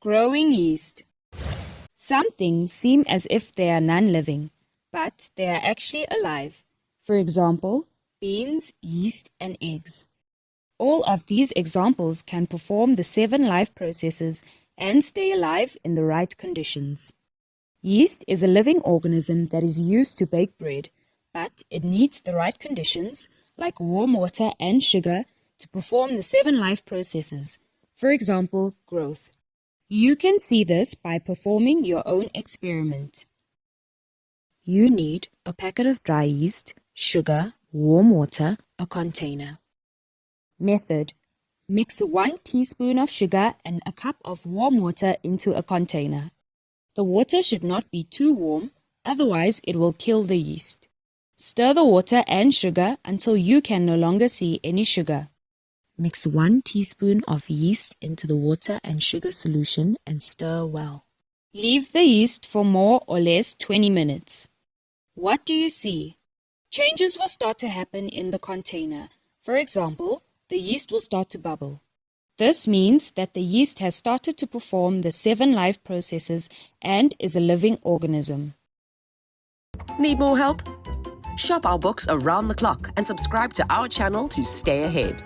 Growing yeast. Some things seem as if they are non-living, but they are actually alive. For example, beans, yeast, and eggs. All of these examples can perform the 7 life processes and stay alive in the right conditions. Yeast is a living organism that is used to bake bread, but it needs the right conditions, like warm water and sugar, to perform the 7 life processes. For example, growth. You can see this by performing your own experiment. You need a packet of dry yeast, sugar, warm water, a container. Method: mix 1 teaspoon of sugar and a cup of warm water into a container. The water should not be too warm, otherwise it will kill the yeast. Stir the water and sugar until you can no longer see any sugar. Mix 1 teaspoon of yeast into the water and sugar solution and stir well. Leave the yeast for more or less 20 minutes. What do you see? Changes will start to happen in the container. For example, the yeast will start to bubble. This means that the yeast has started to perform the 7 life processes and is a living organism. Need more help? Shop our books around the clock and subscribe to our channel to stay ahead.